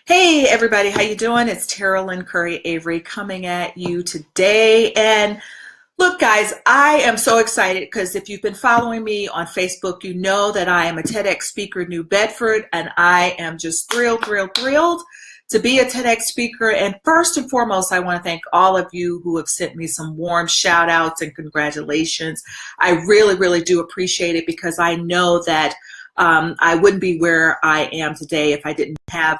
Hey everybody, how you doing? It's Terrell Lynn Curry Avery coming at you today. And look, guys, I am so excited because if you've been following me on Facebook, you know that I am a TEDx speaker in New Bedford, and I am just thrilled to be a TEDx speaker. And first and foremost, I want to thank all of you who have sent me some warm shout outs and congratulations. I really do appreciate it because I know that I wouldn't be where I am today if I didn't have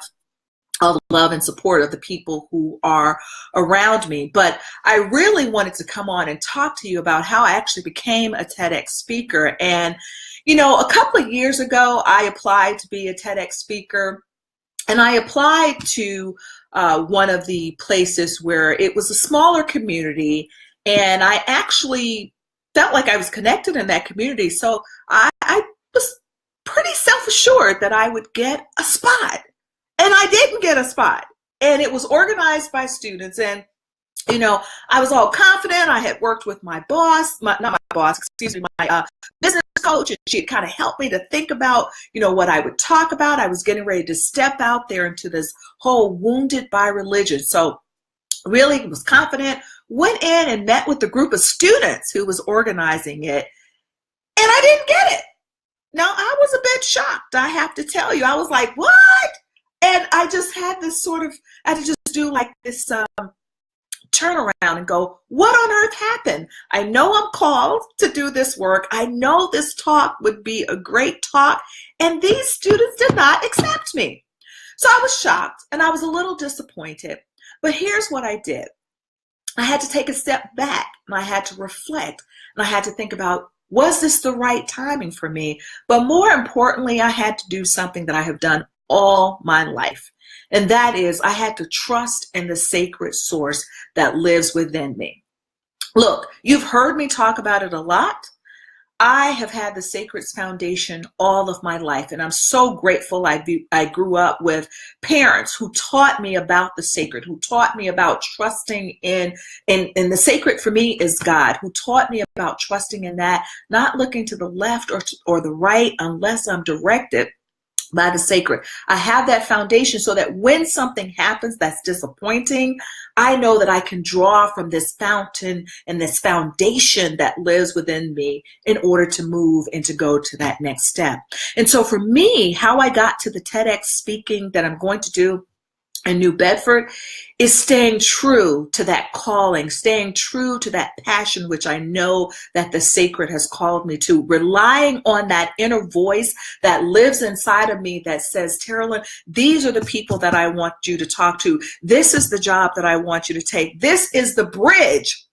all the love and support of the people who are around me. But I really wanted to come on and talk to you about how I actually became a TEDx speaker. And, you know, a couple of years ago, I applied to be a TEDx speaker, and I applied to one of the places where it was a smaller community, and I actually felt like I was connected in that community. So I was pretty self-assured that I would get a spot. And I didn't get a spot. And it was organized by students. And, you know, I was all confident. I had worked with my boss, not my boss, excuse me, my business coach. And she had kind of helped me to think about, you know, what I would talk about. I was getting ready to step out there into this whole wounded by religion. So really was confident, went in and met with the group of students who was organizing it. And I didn't get it. Now, I was a bit shocked, I have to tell you. I was like, what? And I just had this I had to just do like this turnaround and go, what on earth happened? I know I'm called to do this work. I know this talk would be a great talk. And these students did not accept me. So I was shocked and I was a little disappointed. But here's what I did. I had to take a step back and I had to reflect and I had to think about, was this the right timing for me? But more importantly, I had to do something that I have done all my life. And that is, I had to trust in the sacred source that lives within me. Look, you've heard me talk about it a lot. I have had the Sacred Foundation all of my life, and I'm so grateful I grew up with parents who taught me about the sacred, who taught me about trusting in the sacred for me is God, who taught me about trusting in that, not looking to the left or the right unless I'm directed by the sacred. I have that foundation so that when something happens that's disappointing, I know that I can draw from this fountain and this foundation that lives within me in order to move and to go to that next step. And so for me, how I got to the TEDx speaking that I'm going to do in New Bedford is staying true to that calling, staying true to that passion, which I know that the sacred has called me to, relying on that inner voice that lives inside of me that says, Terrell, these are the people that I want you to talk to. This is the job that I want you to take. This is the bridge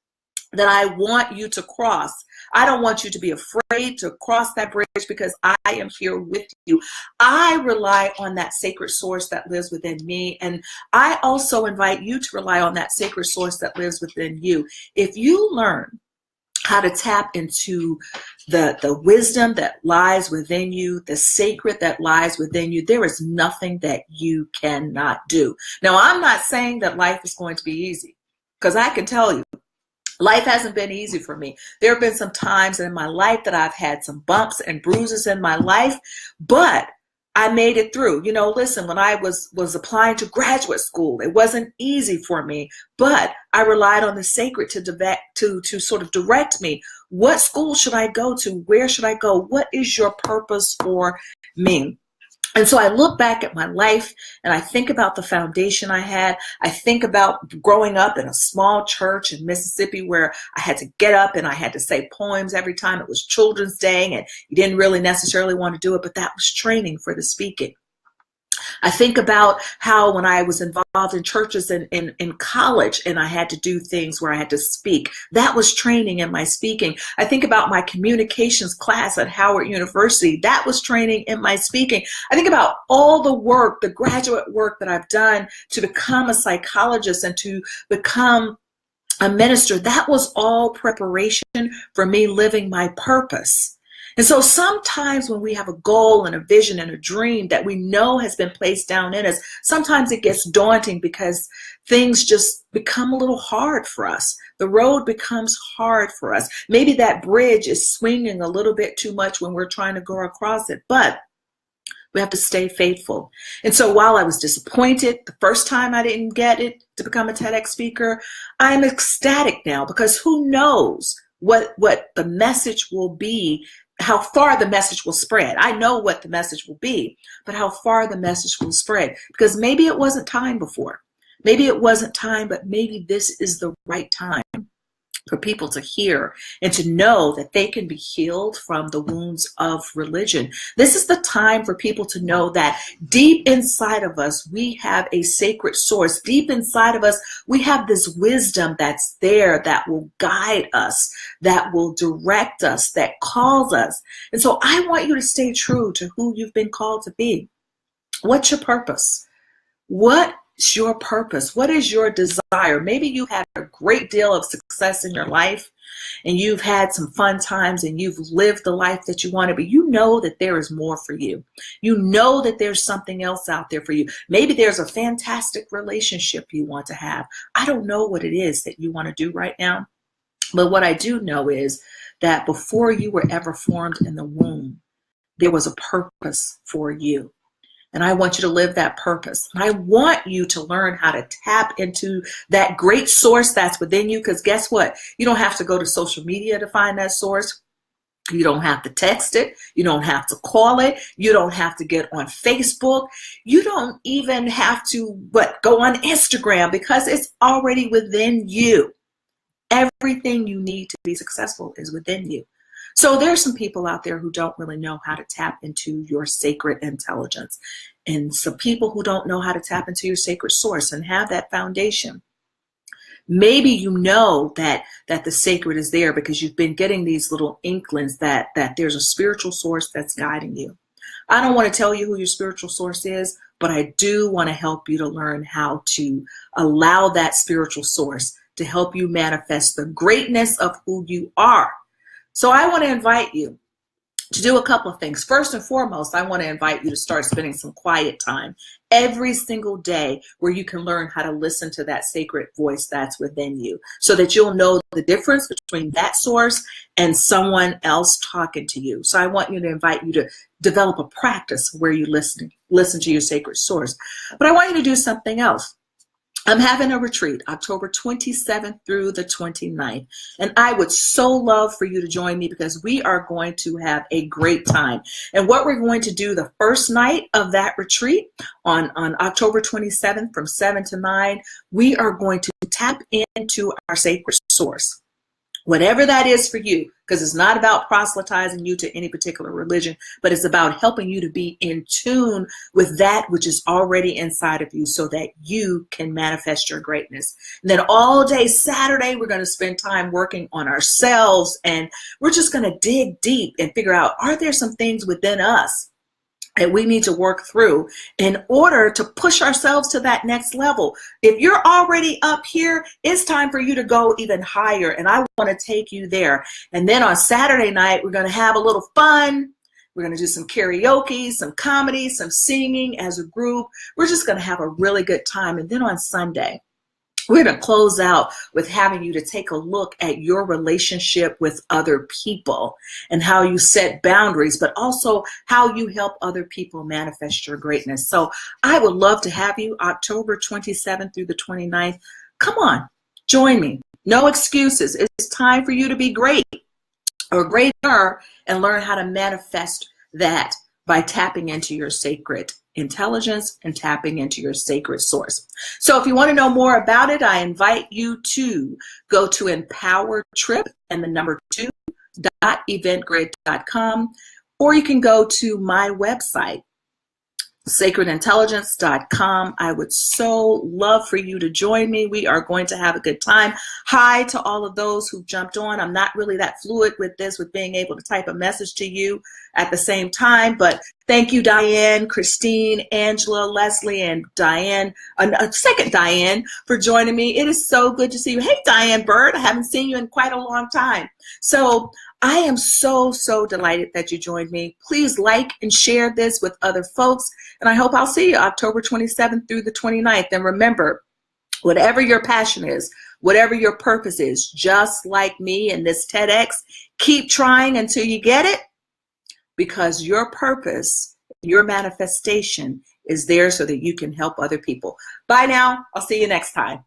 that I want you to cross. I don't want you to be afraid to cross that bridge because I am here with you. I rely on that sacred source that lives within me. And I also invite you to rely on that sacred source that lives within you. If you learn how to tap into the wisdom that lies within you, the sacred that lies within you, there is nothing that you cannot do. Now, I'm not saying that life is going to be easy, because I can tell you, life hasn't been easy for me. There have been some times in my life that I've had some bumps and bruises in my life, but I made it through. You know, listen, when I was applying to graduate school, it wasn't easy for me, but I relied on the sacred to sort of direct me. What school should I go to? Where should I go? What is your purpose for me? And so I look back at my life and I think about the foundation I had. I think about growing up in a small church in Mississippi where I had to get up and I had to say poems every time it was Children's Day, and you didn't really necessarily want to do it, but that was training for the speaking. I think about how when I was involved in churches in college and I had to do things where I had to speak, that was training in my speaking. I think about my communications class at Howard University. That was training in my speaking. I think about all the work, the graduate work that I've done to become a psychologist and to become a minister. That was all preparation for me living my purpose. And so sometimes when we have a goal and a vision and a dream that we know has been placed down in us, sometimes it gets daunting because things just become a little hard for us. The road becomes hard for us. Maybe that bridge is swinging a little bit too much when we're trying to go across it. But We have to stay faithful. And so while I was disappointed the first time I didn't get it to become a TEDx speaker, I'm ecstatic now because who knows what the message will be, how far the message will spread. I know what the message will be, but how far the message will spread, because maybe it wasn't time before. Maybe it wasn't time, but maybe this is the right time for people to hear and to know that they can be healed from the wounds of religion. This is the time for people to know that deep inside of us, we have a sacred source. Deep inside of us, we have this wisdom that's there that will guide us, that will direct us, that calls us. And so I want you to stay true to who you've been called to be. What's your purpose? What is your purpose? What is your desire? Maybe you had a great deal of success in your life and you've had some fun times and you've lived the life that you wanted, but you know that there is more for you. You know that there's something else out there for you. Maybe there's a fantastic relationship you want to have. I don't know what it is that you want to do right now, but what I do know is that before you were ever formed in the womb, there was a purpose for you. And I want you to live that purpose. And I want you to learn how to tap into that great source that's within you. Because guess what? You don't have to go to social media to find that source. You don't have to text it. You don't have to call it. You don't have to get on Facebook. You don't even have to go on Instagram, because it's already within you. Everything you need to be successful is within you. So there's some people out there who don't really know how to tap into your sacred intelligence, and some people who don't know how to tap into your sacred source and have that foundation. Maybe you know that the sacred is there because you've been getting these little inklings that there's a spiritual source that's guiding you. I don't want to tell you who your spiritual source is, but I do want to help you to learn how to allow that spiritual source to help you manifest the greatness of who you are. So I want to invite you to do a couple of things. First and foremost, I want to invite you to start spending some quiet time every single day where you can learn how to listen to that sacred voice that's within you, so that you'll know the difference between that source and someone else talking to you. So I want you to invite you to develop a practice where you listen to your sacred source. But I want you to do something else. I'm having a retreat October 27th through the 29th, and I would so love for you to join me, because we are going to have a great time. And what we're going to do the first night of that retreat on October 27th from 7 to 9, we are going to tap into our sacred source. Whatever that is for you, because it's not about proselytizing you to any particular religion, but it's about helping you to be in tune with that which is already inside of you, so that you can manifest your greatness. And then all day Saturday, we're going to spend time working on ourselves, and we're just going to dig deep and figure out, are there some things within us that we need to work through in order to push ourselves to that next level. If you're already up here, it's time for you to go even higher, and I want to take you there. And then on Saturday night, we're going to have a little fun. We're going to do some karaoke, some comedy, some singing as a group. We're just going to have a really good time. And then on Sunday, we're going to close out with having you to take a look at your relationship with other people and how you set boundaries, but also how you help other people manifest your greatness. So I would love to have you October 27th through the 29th. Come on, join me. No excuses. It's time for you to be great or greater and learn how to manifest that by tapping into your sacred intelligence and tapping into your sacred source. So if you want to know more about it, I invite you to go to empowertrip and the number 2.eventgrid.com, or you can go to my website, sacredintelligence.com. I would so love for you to join me. We are going to have a good time. Hi to all of those who jumped on. I'm not really that fluid with being able to type a message to you at the same time, but thank you, Diane, Christine, Angela, Leslie, and Diane, a second Diane, for joining me. It is so good to see you. Hey, Diane Bird, I haven't seen you in quite a long time. So I am so delighted that you joined me. Please like and share this with other folks, and I hope I'll see you October 27th through the 29th. And remember, whatever your passion is, whatever your purpose is, just like me in this TEDx, keep trying until you get it, because your purpose Your manifestation is there so that you can help other people. Bye now. I'll see you next time.